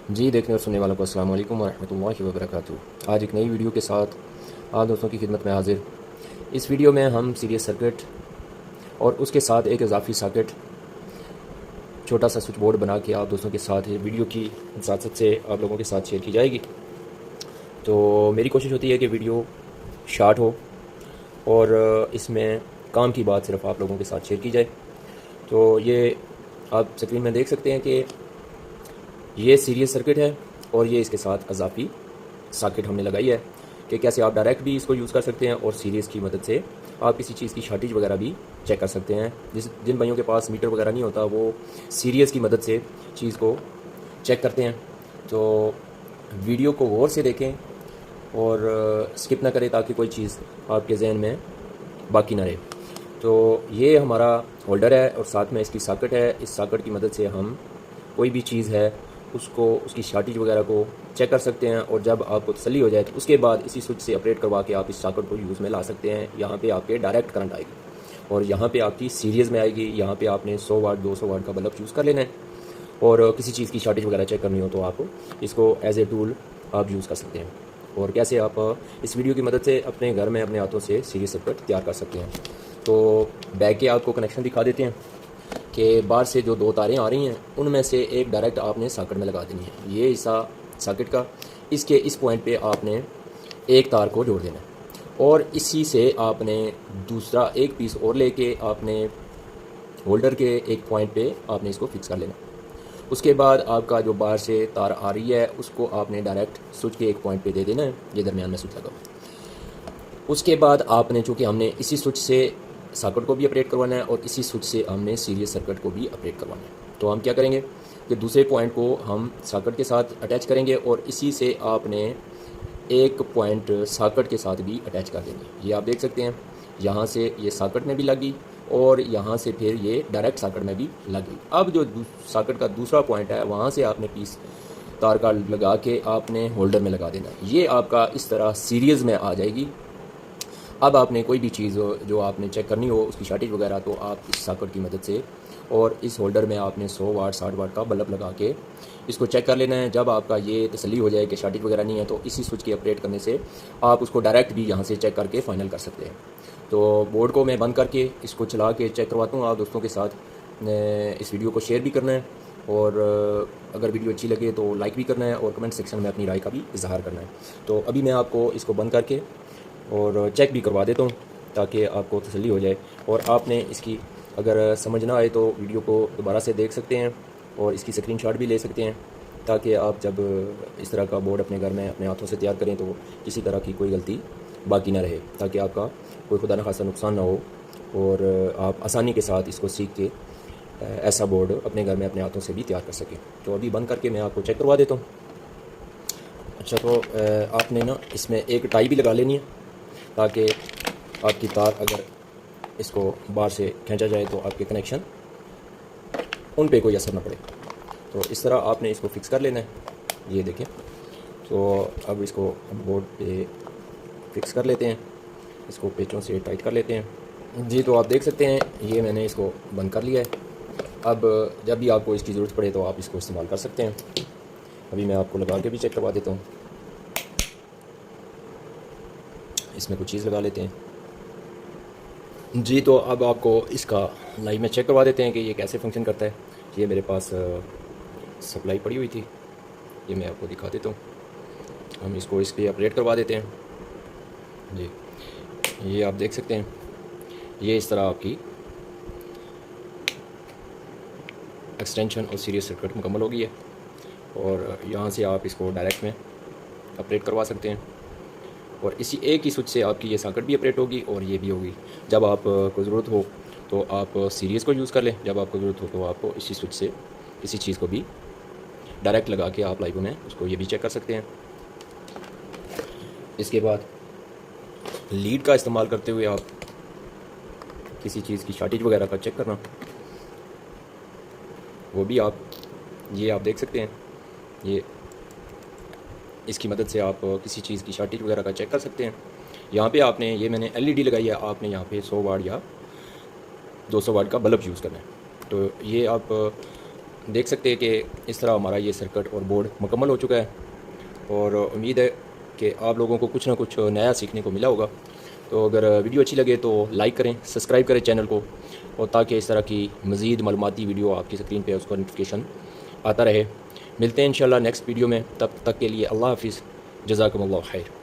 जी, देखने और सुनने वालों को अस्सलाम वालेकुम वरहमतुल्लाहि वबरकातुहू। आज एक नई वीडियो के साथ आप दोस्तों की खिदमत में हाज़िर। इस वीडियो में हम सीरीज सर्किट और उसके साथ एक इजाफी सॉकेट, छोटा सा स्विच बोर्ड बना के आप दोस्तों के साथ ये वीडियो की इजाज़त से आप लोगों के साथ शेयर की जाएगी। तो मेरी कोशिश होती है कि वीडियो शार्ट हो और इसमें काम की बात सिर्फ आप लोगों के साथ शेयर की जाए। तो ये आप स्क्रीन में देख सकते हैं कि ये सीरीज सर्किट है और ये इसके साथ इजाफी सॉकेट हमने लगाई है कि कैसे आप डायरेक्ट भी इसको यूज़ कर सकते हैं और सीरीज़ की मदद से आप किसी चीज़ की शॉर्टेज वगैरह भी चेक कर सकते हैं। जिन भाइयों के पास मीटर वगैरह नहीं होता वो सीरीज़ की मदद से चीज़ को चेक करते हैं। तो वीडियो को गौर से देखें और स्किप ना करें ताकि कोई चीज़ आपके जहन में बाकी ना रहे। तो ये हमारा होल्डर है और साथ में इसकी सॉकेट है। इस सॉकेट की मदद से हम कोई भी चीज़ है उसको, उसकी शॉर्टेज वगैरह को चेक कर सकते हैं और जब आपको तसल्ली हो जाए तो उसके बाद इसी स्विच से ऑपरेट करवा के आप इस सॉकेट को यूज़ में ला सकते हैं। यहाँ पे आपके डायरेक्ट करंट आएगी और यहाँ पे आपकी सीरीज़ में आएगी। यहाँ पे आपने 100 वाट 200 वाट का बल्ब यूज़ कर लेना है और किसी चीज़ की शॉर्टेज वगैरह चेक करनी हो तो आप इसको एज ए टूल आप यूज़ कर सकते हैं। और कैसे आप इस वीडियो की मदद से अपने घर में अपने हाथों से सीरीज सर्किट तैयार कर सकते हैं। तो बैक के आपको कनेक्शन दिखा देते हैं कि बाहर से जो दो तारें आ रही हैं उनमें से एक डायरेक्ट आपने सॉकेट में लगा देनी है। ये हिस्सा सॉकेट का, इसके इस पॉइंट पे आपने एक तार को जोड़ देना है और इसी से आपने दूसरा एक पीस और लेके आपने होल्डर के एक पॉइंट पे आपने इसको फिक्स कर लेना। उसके बाद आपका जो बाहर से तार आ रही है उसको आपने डायरेक्ट स्विच के एक पॉइंट पे दे देना है। ये दरमियान में स्विच लगा हुआ है। उसके बाद आपने, चूँकि हमने इसी स्विच से सॉकेट को भी ऑपरेट करवाना है और इसी स्विच से हमने सीरीज सर्किट को भी ऑपरेट करवाना है, तो हम क्या करेंगे कि दूसरे पॉइंट को हम सॉकेट के साथ अटैच करेंगे और इसी से आपने एक पॉइंट सॉकेट के साथ भी अटैच कर देंगे। ये आप देख सकते हैं, यहाँ से ये सॉकेट में भी लगी और यहाँ से फिर ये डायरेक्ट सॉकेट में भी लगी। अब जो सॉकेट का दूसरा पॉइंट है वहाँ से आपने पीस तार का लगा के आपने होल्डर में लगा देना। ये आपका इस तरह सीरीज़ में आ जाएगी। अब आपने कोई भी चीज़ जो आपने चेक करनी हो उसकी शॉर्टेज वगैरह तो आप इस सॉकेट की मदद से और इस होल्डर में आपने 100 वाट 60 वाट का बल्ब लगा के इसको चेक कर लेना है। जब आपका ये तसल्ली हो जाए कि शॉर्टेज वगैरह नहीं है तो इसी स्विच के ऑपरेट करने से आप उसको डायरेक्ट भी यहाँ से चेक करके फाइनल कर सकते हैं। तो बोर्ड को मैं बंद करके इसको चला के चेक करवाता हूँ आप दोस्तों के साथ। इस वीडियो को शेयर भी करना है और अगर वीडियो अच्छी लगे तो लाइक भी करना है और कमेंट सेक्शन में अपनी राय का भी इजहार करना है। तो अभी मैं आपको इसको बंद करके और चेक भी करवा देता हूँ ताकि आपको तसल्ली हो जाए। और आपने इसकी अगर समझ ना आए तो वीडियो को दोबारा से देख सकते हैं और इसकी स्क्रीनशॉट भी ले सकते हैं ताकि आप जब इस तरह का बोर्ड अपने घर में अपने हाथों से तैयार करें तो किसी तरह की कोई गलती बाकी ना रहे, ताकि आपका कोई खुदा न खासा नुकसान ना हो और आप आसानी के साथ इसको सीख के ऐसा बोर्ड अपने घर में अपने हाथों से भी तैयार कर सकें। तो अभी बंद करके मैं आपको चेक करवा देता हूँ। अच्छा, तो आपने ना इसमें एक टाई भी लगा लेनी है ताकि आपकी तार अगर इसको बाहर से खींचा जाए तो आपके कनेक्शन उन पे कोई असर ना पड़े। तो इस तरह आपने इसको फिक्स कर लेना है। ये देखें, तो अब इसको बोर्ड पे फिक्स कर लेते हैं, इसको पेचों से टाइट कर लेते हैं। जी, तो आप देख सकते हैं ये मैंने इसको बंद कर लिया है। अब जब भी आपको इसकी ज़रूरत पड़े तो आप इसको इस्तेमाल कर सकते हैं। अभी मैं आपको लगा के भी चेक करवा देता हूँ। इसमें कुछ चीज़ लगा लेते हैं। जी, तो अब आपको इसका लाइव में चेक करवा देते हैं कि ये कैसे फंक्शन करता है। ये मेरे पास सप्लाई पड़ी हुई थी, ये मैं आपको दिखा देता हूँ। हम इसको इस पर ऑपरेट करवा देते हैं। जी, ये आप देख सकते हैं, ये इस तरह आपकी एक्सटेंशन और सीरीज सर्किट मुकम्मल हो गई है और यहाँ से आप इसको डायरेक्ट में ऑपरेट करवा सकते हैं और इसी एक ही स्विच से आपकी ये सॉकेट भी ऑपरेट होगी और ये भी होगी। जब आपको ज़रूरत हो तो आप सीरीज़ को यूज़ कर लें, जब आपको ज़रूरत हो तो आप इसी स्विच से किसी चीज़ को भी डायरेक्ट लगा के आप लाइव में उसको ये भी चेक कर सकते हैं। इसके बाद लीड का इस्तेमाल करते हुए आप किसी चीज़ की शॉर्टेज वगैरह का चेक करना, वो भी आप, ये आप देख सकते हैं, ये इसकी मदद से आप किसी चीज़ की शॉर्टेज वगैरह का चेक कर सकते हैं। यहाँ पे आपने, ये मैंने एलईडी लगाई है, आपने यहाँ पे 100 वाट या 200 वाट का बल्ब यूज़ करना है। तो ये आप देख सकते हैं कि इस तरह हमारा ये सर्किट और बोर्ड मुकम्मल हो चुका है, और उम्मीद है कि आप लोगों को कुछ ना कुछ नया सीखने को मिला होगा। तो अगर वीडियो अच्छी लगे तो लाइक करें, सब्सक्राइब करें चैनल को, और ताकि इस तरह की मज़ीद मालूमाती वीडियो आपकी स्क्रीन पे उसका नोटिफिकेशन आता रहे। मिलते हैं इंशाल्लाह नेक्स्ट वीडियो में, तब तक के लिए अल्लाह हाफिज़, जज़ाकुमुल्लाह खैर।